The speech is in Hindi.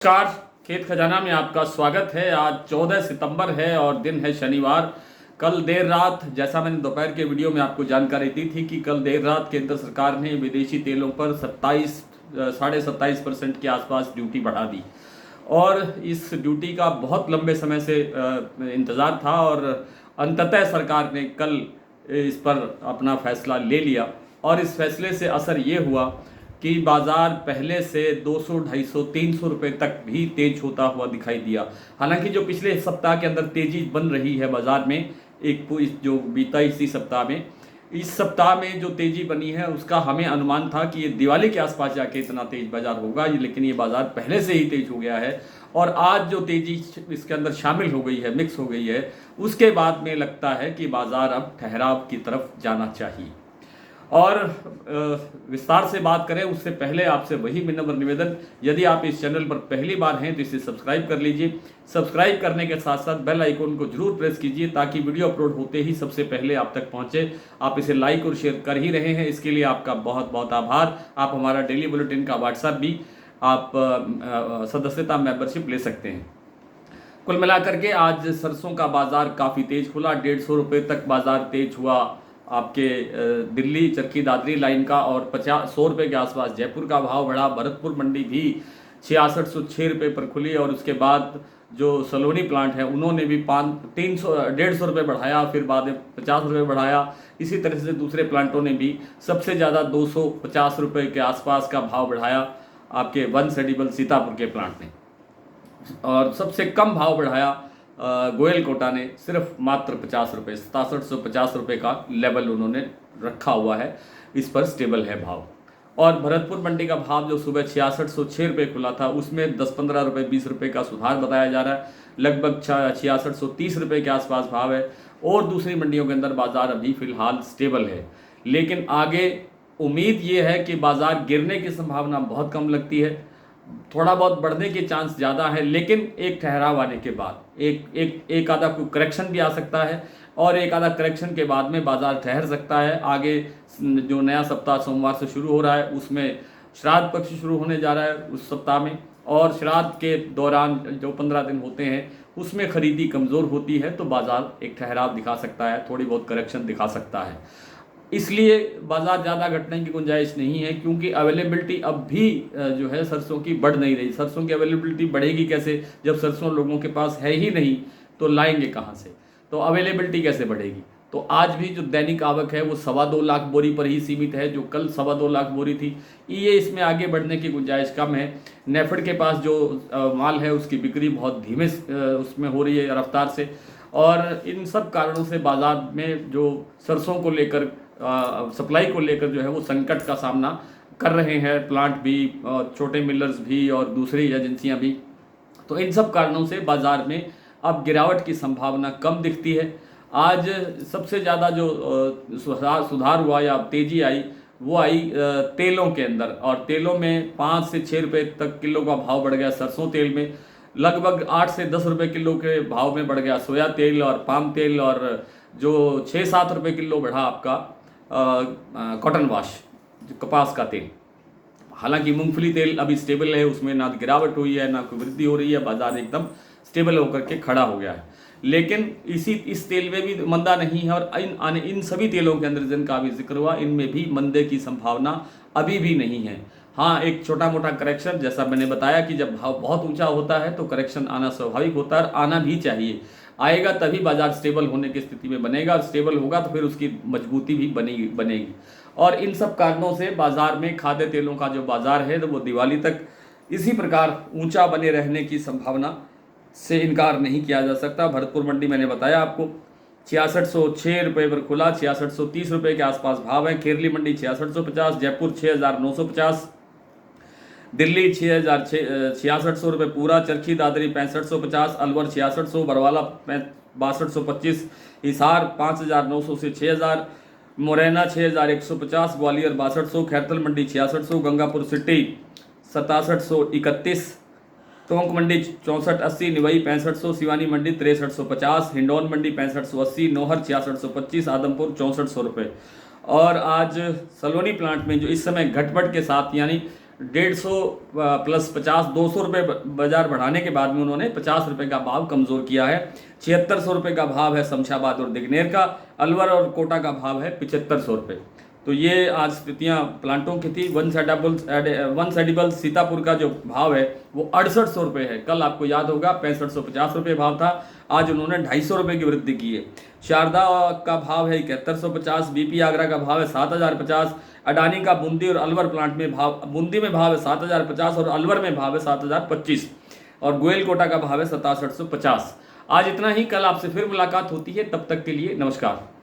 नमस्कार। खेत खजाना में आपका स्वागत है। आज 14 सितंबर है और दिन है शनिवार। कल देर रात, जैसा मैंने दोपहर के वीडियो में आपको जानकारी दी थी कि कल देर रात केंद्र सरकार ने विदेशी तेलों पर 27.5% के आसपास ड्यूटी बढ़ा दी और इस ड्यूटी का बहुत लंबे समय से इंतज़ार था और अंततः सरकार ने कल इस पर अपना फैसला ले लिया। और इस फैसले से असर ये हुआ कि बाज़ार पहले से 200, 250, 300 रुपये तक भी तेज होता हुआ दिखाई दिया। हालांकि जो पिछले सप्ताह के अंदर तेज़ी बन रही है बाज़ार में, जो बीता इसी सप्ताह में, इस सप्ताह में जो तेज़ी बनी है उसका हमें अनुमान था कि ये दिवाली के आसपास जाके इतना तेज बाज़ार होगा, लेकिन ये बाज़ार पहले से ही तेज हो गया है। और आज जो तेज़ी इसके अंदर शामिल हो गई है, मिक्स हो गई है, उसके बाद में लगता है कि बाज़ार अब ठहराव की तरफ जाना चाहिए। और विस्तार से बात करें उससे पहले आपसे वही विनम्र निवेदन, यदि आप इस चैनल पर पहली बार हैं तो इसे सब्सक्राइब कर लीजिए। सब्सक्राइब करने के साथ साथ बेल आइकन को जरूर प्रेस कीजिए ताकि वीडियो अपलोड होते ही सबसे पहले आप तक पहुंचे। आप इसे लाइक और शेयर कर ही रहे हैं, इसके लिए आपका बहुत बहुत आभार। आप हमारा डेली बुलेटिन का व्हाट्सएप भी आप सदस्यता मेंबरशिप ले सकते हैं। कुल मिलाकर के आज सरसों का बाजार काफ़ी तेज खुला। 150 रुपये तक बाजार तेज हुआ आपके दिल्ली चरखी दादरी लाइन का, और 100 रुपये के आसपास जयपुर का भाव बढ़ा। भरतपुर मंडी भी 6606 रुपये पर खुली और उसके बाद जो सलोनी प्लांट है उन्होंने भी 150 रुपये बढ़ाया, फिर बाद में 50 रुपये बढ़ाया। इसी तरह से दूसरे प्लांटों ने भी सबसे ज़्यादा 250 रुपये के आसपास का भाव बढ़ाया आपके वन सेडिबल सीतापुर के प्लांट ने, और सबसे कम भाव बढ़ाया गोयल कोटा ने सिर्फ मात्र 50 रुपये, 6750 रुपये का लेवल उन्होंने रखा हुआ है, इस पर स्टेबल है भाव। और भरतपुर मंडी का भाव जो सुबह 6606 रुपये खुला था उसमें 10-15 रुपये 20 रुपये का सुधार बताया जा रहा है। लगभग 6630 रुपये के आसपास भाव है। और दूसरी मंडियों के अंदर बाजार अभी फिलहाल स्टेबल है, लेकिन आगे उम्मीद ये है कि बाजार गिरने की संभावना बहुत कम लगती है। थोड़ा बहुत बढ़ने के चांस ज़्यादा है, लेकिन एक ठहराव आने के बाद एक आधा कोई करेक्शन भी आ सकता है और एक आधा करेक्शन के बाद में बाजार ठहर सकता है। आगे जो नया सप्ताह सोमवार से शुरू हो रहा है उसमें श्राद्ध पक्ष शुरू होने जा रहा है उस सप्ताह में, और श्राद्ध के दौरान जो 15 दिन होते हैं उसमें खरीदी कमज़ोर होती है, तो बाजार एक ठहराव दिखा सकता है, थोड़ी बहुत करेक्शन दिखा सकता है। इसलिए बाज़ार ज़्यादा घटने की गुंजाइश नहीं है, क्योंकि अवेलेबिलिटी अब भी जो है सरसों की बढ़ नहीं रही। सरसों की अवेलेबिलिटी बढ़ेगी कैसे जब सरसों लोगों के पास है ही नहीं, तो लाएंगे कहाँ से, तो अवेलेबिलिटी कैसे बढ़ेगी। तो आज भी जो दैनिक आवक है वो 2.25 लाख बोरी पर ही सीमित है, जो कल 2.25 लाख बोरी थी। ये इसमें आगे बढ़ने की गुंजाइश कम है। नेफेड के पास जो माल है उसकी बिक्री बहुत धीमे उसमें हो रही है रफ्तार से, और इन सब कारणों से बाज़ार में जो सरसों को लेकर सप्लाई को लेकर जो है वो संकट का सामना कर रहे हैं प्लांट भी, छोटे मिलर्स भी और दूसरी एजेंसियां भी। तो इन सब कारणों से बाज़ार में अब गिरावट की संभावना कम दिखती है। आज सबसे ज़्यादा जो सुधार हुआ या तेज़ी आई वो आई तेलों के अंदर, और तेलों में 5 से 6 रुपये तक किलो का भाव बढ़ गया। सरसों तेल में लगभग 8 से 10 रुपये किलो के भाव में बढ़ गया सोया तेल और पाम तेल, और जो 6-7 रुपये किलो बढ़ा आपका कॉटन वाश कपास का तेल। हालांकि मूंगफली तेल अभी स्टेबल है, उसमें ना गिरावट हुई है ना कोई वृद्धि हो रही है, बाजार एकदम स्टेबल होकर के खड़ा हो गया है। लेकिन इस तेल में भी मंदा नहीं है, और इन सभी तेलों के अंदर जिनका अभी जिक्र हुआ इनमें भी मंदे की संभावना अभी भी नहीं है। हाँ, एक छोटा मोटा करेक्शन, जैसा मैंने बताया कि जब भाव बहुत ऊंचा होता है तो करेक्शन आना स्वाभाविक होता है, और आना भी चाहिए। आएगा तभी बाजार स्टेबल होने की स्थिति में बनेगा, और स्टेबल होगा तो फिर उसकी मजबूती भी बनेगी। और इन सब कारणों से बाजार में खाद्य तेलों का जो बाजार है तो वो दिवाली तक इसी प्रकार ऊंचा बने रहने की संभावना से इनकार नहीं किया जा सकता। भरतपुर मंडी मैंने बताया आपको 6606 रुपये पर खुला, 6630 रुपये के आसपास भाव है। खेरली मंडी 6650, जयपुर 6950, दिल्ली 6600 रुपये पूरा, चरखी दादरी 6550, अलवर 6600, बरवाला 6225, हिसार 5900 से 6000, मुरैना 6150, ग्वालियर 6200, खैरतल मंडी 6600, गंगापुर सिटी 6731, टोंक मंडी 6480, निवई 6500, सिवानी मंडी 6350, हिंडौन मंडी 6580, नौहर 6625, आदमपुर 6400 रुपये। और आज सलोनी प्लांट में जो इस समय घटबट के साथ, यानी 150 प्लस 50 200 रुपये बाजार बढ़ाने के बाद में उन्होंने 50 रुपये का भाव कमज़ोर किया है। 7600 रुपये का भाव है शमशाबाद और दिगनेर का। अलवर और कोटा का भाव है 7500 रुपये। तो ये आज स्थितियाँ प्लांटों की थी। वन सेडिबल सीतापुर का जो भाव है वो 6800 रुपये है। कल आपको याद होगा 6550 रुपये भाव था, आज उन्होंने 250 रुपये की वृद्धि की है। शारदा का भाव है 7150, बीपी आगरा का भाव है 7050, अडानी का बूंदी और अलवर प्लांट में भाव, बूंदी में भाव है 7050 और अलवर में भाव है 7025 और गोयल कोटा का भाव है 6750। आज इतना ही, कल आपसे फिर मुलाकात होती है, तब तक के लिए नमस्कार।